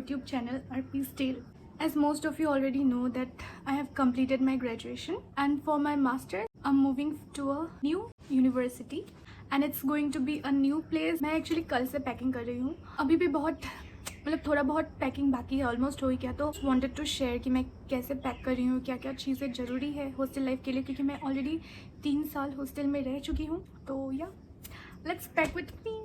YouTube channel RP Steel. As most of you already know that I have completed my graduation and for my master I'm moving to a new university and it's going to be a new place. मैं actually कल से packing कर रही हूँ, अभी भी बहुत मतलब थोड़ा बहुत पैकिंग बाकी है, ऑलमोस्ट हो ही गया। तो वांटेड टू शेयर कि मैं कैसे पैक कर रही हूँ, क्या क्या चीज़ें ज़रूरी है हॉस्टल लाइफ के लिए, क्योंकि मैं ऑलरेडी 3 साल हॉस्टल में रह चुकी हूँ। तो या let's pack with me.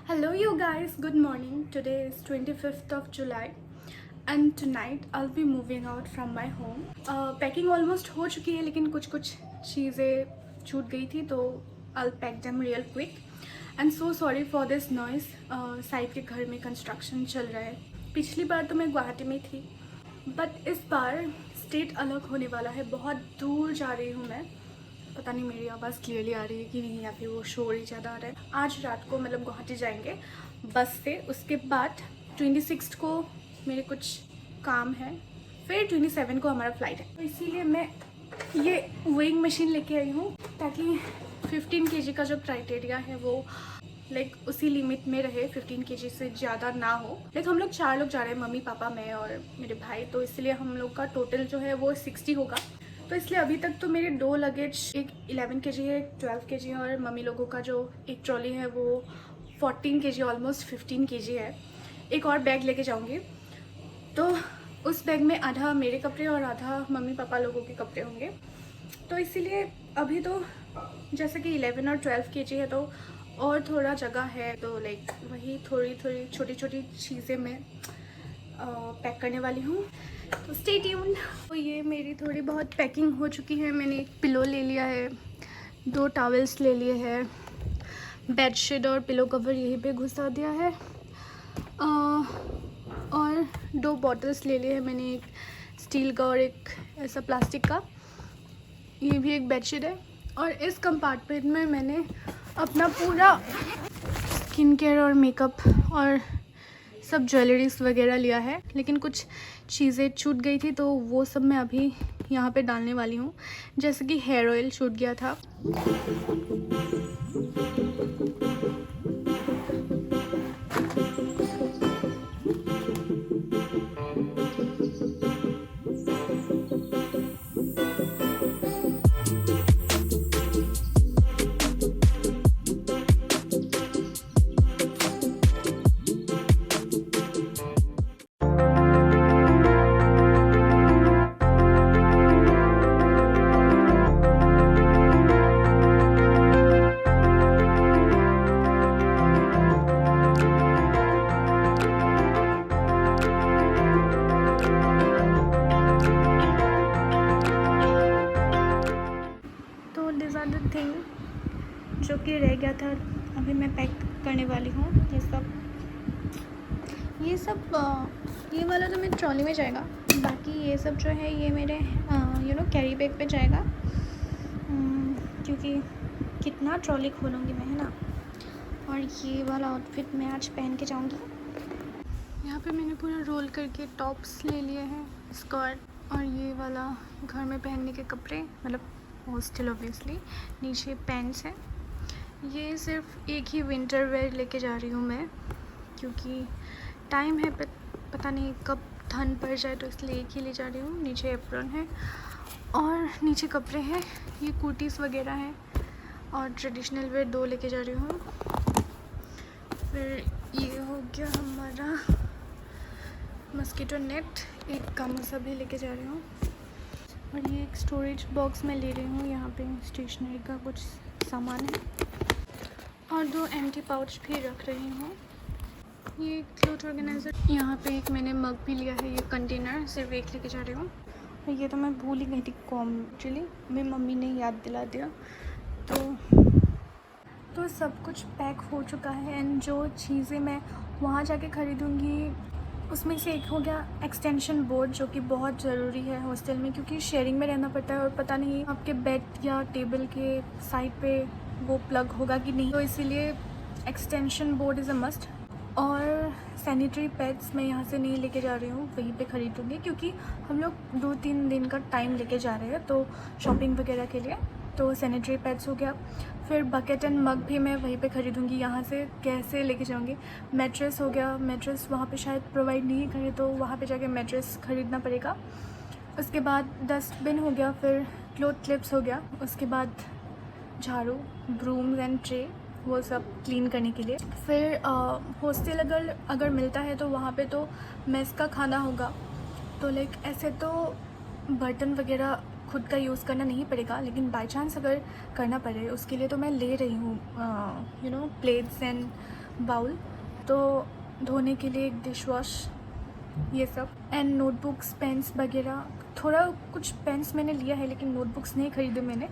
Hello you guys, good morning. Today is 25th of July and tonight I'll be moving out from my home. Packing almost हो चुकी है लेकिन कुछ चीज़ें छूट गई थी तो I'll pack them real quick. And so sorry for this noise. Side के घर में कंस्ट्रक्शन चल रहा है। पिछली बार तो मैं गुवाहाटी में थी बट इस बार स्टेट अलग होने वाला है, बहुत दूर जा रही हूँ मैं। पता नहीं मेरी आवाज़ क्लियरली आ रही है कि नहीं या फिर वो शोर ही ज़्यादा आ रहा है। आज रात को मतलब गुवाहाटी जाएंगे बस से, उसके बाद 26 को मेरे कुछ काम है, फिर 27 को हमारा फ़्लाइट है। तो इसीलिए मैं ये वेइंग मशीन लेके आई हूँ ताकि 15 kg का जो क्राइटेरिया है वो लाइक उसी लिमिट में रहे, 15 kg से ज़्यादा ना हो। लाइक हम लोग 4 लोग जा रहे हैं, मम्मी पापा मैं और मेरे भाई, तो इसलिए हम लोग का टोटल जो है वो 60 होगा। तो इसलिए अभी तक तो मेरे 2 लगेज, एक 11 kg है, एक 12 kg और मम्मी लोगों का जो एक ट्रॉली है वो 14 kg, ऑलमोस्ट 15 kg है। एक और बैग लेके जाऊंगी तो उस बैग में आधा मेरे कपड़े और आधा मम्मी पापा लोगों के कपड़े होंगे। तो इसीलिए अभी तो जैसे कि 11 और 12 kg है तो और थोड़ा जगह है, तो लाइक वही थोड़ी छोटी चीज़ें मैं पैक करने वाली हूँ। तो स्टे ट्यून्ड। तो ये मेरी थोड़ी बहुत पैकिंग हो चुकी है। मैंने एक पिलो ले लिया है, 2 टॉवल्स ले लिए हैं, बेडशीट और पिलो कवर यहीं पे घुसा दिया है, और 2 बॉटल्स ले लिए हैं मैंने, एक स्टील का और एक ऐसा प्लास्टिक का। ये भी एक बेडशीट है। और इस कंपार्टमेंट में मैंने अपना पूरा स्किन केयर और मेकअप और सब ज्वेलरीज वगैरह लिया है, लेकिन कुछ चीज़ें छूट गई थी तो वो सब मैं अभी यहाँ पे डालने वाली हूँ। जैसे कि हेयर ऑयल छूट गया था। थिंग जो कि रह गया था अभी मैं पैक करने वाली हूँ। ये वाला तो मेरे ट्रॉली में जाएगा, बाकी ये सब जो है ये मेरे कैरी बैग पे जाएगा, क्योंकि कितना ट्रॉली खोलूँगी मैं, है ना। और ये वाला आउटफिट मैं आज पहन के जाऊँगी। यहाँ पे मैंने पूरा रोल करके टॉप्स ले लिए हैं, स्कर्ट, और ये वाला घर में पहनने के कपड़े, मतलब हॉस्टल ऑब्वियसली, नीचे पैंट्स है। ये सिर्फ एक ही विंटर वेयर लेके जा रही हूँ मैं, क्योंकि टाइम है पता नहीं कब ठंड पड़ जाए, तो इसलिए एक ही ले जा रही हूँ। नीचे एप्रन है और नीचे कपड़े हैं, ये कुर्तीज़ वगैरह हैं, और ट्रेडिशनल वेयर 2 लेके जा रही हूँ। फिर ये हो गया हमारा मस्कीटो नेट, एक कामोसा भी लेके जा रही हूँ। और ये एक स्टोरेज बॉक्स में ले रही हूँ, यहाँ पे स्टेशनरी का कुछ सामान है। और 2 एम्प्टी पाउच भी रख रही हूँ। ये क्लोथ ऑर्गेनाइज़र, यहाँ पे एक मैंने मग भी लिया है, ये कंटेनर सिर्फ एक लेके जा रही हूँ। ये तो मैं भूल ही गई थी एक्चुअली, मेरी मम्मी ने याद दिला दिया। तो सब कुछ पैक हो चुका है। एंड जो चीज़ें मैं वहाँ जाके ख़रीदूँगी उसमें से एक हो गया एक्सटेंशन बोर्ड, जो कि बहुत ज़रूरी है हॉस्टल में, क्योंकि शेयरिंग में रहना पड़ता है और पता नहीं आपके बेड या टेबल के साइड पे वो प्लग होगा कि नहीं, तो इसीलिए extension board is a must. और सैनिटरी पैड्स मैं यहाँ से नहीं लेके जा रही हूँ, वहीं पे ख़रीदूँगी, क्योंकि हम लोग 2-3 दिन का टाइम लेके जा रहे हैं तो शॉपिंग वगैरह के लिए। तो सैनिटरी पैड्स हो गया। फिर बकेट एंड मग भी मैं वहीं पे ख़रीदूँगी, यहाँ से कैसे लेके जाऊँगी। मैट्रेस हो गया, मैट्रेस वहाँ पे शायद प्रोवाइड नहीं करे तो वहाँ पे जाके मैट्रेस ख़रीदना पड़ेगा। उसके बाद डस्टबिन हो गया, फिर क्लोथ क्लिप्स हो गया, उसके बाद झाड़ू, ब्रूम्स एंड ट्रे, वो सब क्लीन करने के लिए। फिर हॉस्टल अगर मिलता है तो वहाँ पे तो मेस का खाना होगा, तो लाइक ऐसे तो बर्तन वगैरह खुद का यूज़ करना नहीं पड़ेगा, लेकिन बाय चांस अगर करना पड़े उसके लिए तो मैं ले रही हूँ प्लेट्स एंड बाउल, तो धोने के लिए एक डिश वॉश, ये सब। एंड नोटबुक्स, पेन्स वगैरह, थोड़ा कुछ पेन्स मैंने लिया है लेकिन नोटबुक्स नहीं ख़रीदे मैंने,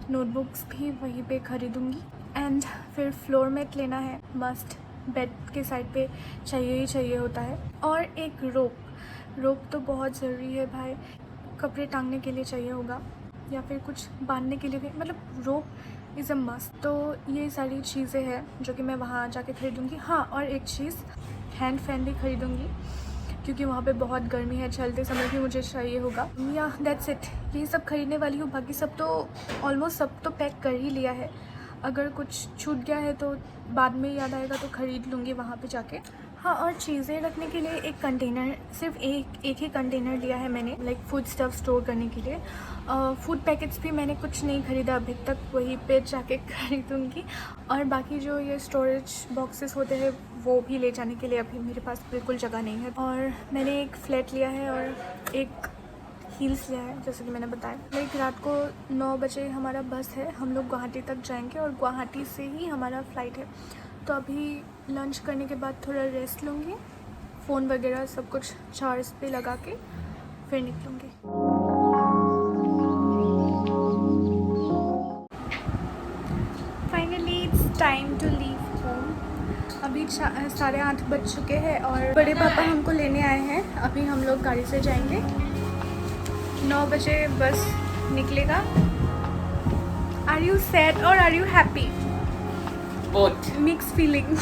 नोटबुक्स भी वहीं पे ख़रीदूँगी। एंड फिर फ्लोर मैट लेना है, मस्ट, बेड के साइड पे चाहिए ही चाहिए होता है। और एक रोप तो बहुत ज़रूरी है भाई, कपड़े टांगने के लिए चाहिए होगा या फिर कुछ बांधने के लिए भी, मतलब रोप इज़ अ मस्ट। तो ये सारी चीज़ें हैं जो कि मैं वहाँ जाके ख़रीदूँगी। हाँ, और एक चीज़, हैंड फैन भी ख़रीदूँगी, क्योंकि वहाँ पे बहुत गर्मी है, चलते समय भी मुझे चाहिए होगा। या दैट्स इट, यही सब ख़रीदने वाली हूँ। बाकी सब तो ऑलमोस्ट सब तो पैक कर ही लिया है। अगर कुछ छूट गया है तो बाद में याद आएगा तो ख़रीद लूँगी वहाँ पे जाके। हाँ, और चीज़ें रखने के लिए एक कंटेनर, सिर्फ एक ही कंटेनर लिया है मैंने, लाइक फूड स्टफ़ स्टोर करने के लिए। फूड पैकेट्स भी मैंने कुछ नहीं ख़रीदा अभी तक, वहीं पे जाके ख़रीदूँगी। और बाकी जो ये स्टोरेज बॉक्सेस होते हैं वो भी ले जाने के लिए अभी मेरे पास बिल्कुल जगह नहीं है। और मैंने एक फ्लैट लिया है और एक हील्स लिया है, जैसे कि मैंने बताया। लाइक रात को 9 बजे हमारा बस है, हम लोग गुवाहाटी तक जाएंगे और गुवाहाटी से ही हमारा फ़्लाइट है। तो अभी लंच करने के बाद थोड़ा रेस्ट लूँगी, फ़ोन वगैरह सब कुछ चार्ज पे लगा के फिर निकलूँगी। Finally it's time to leave home. अभी 8:30 बज चुके हैं और बड़े पापा हमको लेने आए हैं। अभी हम लोग गाड़ी से जाएंगे, 9 बजे बस निकलेगा। आर यू सैड और are you happy? Both. Mix feeling.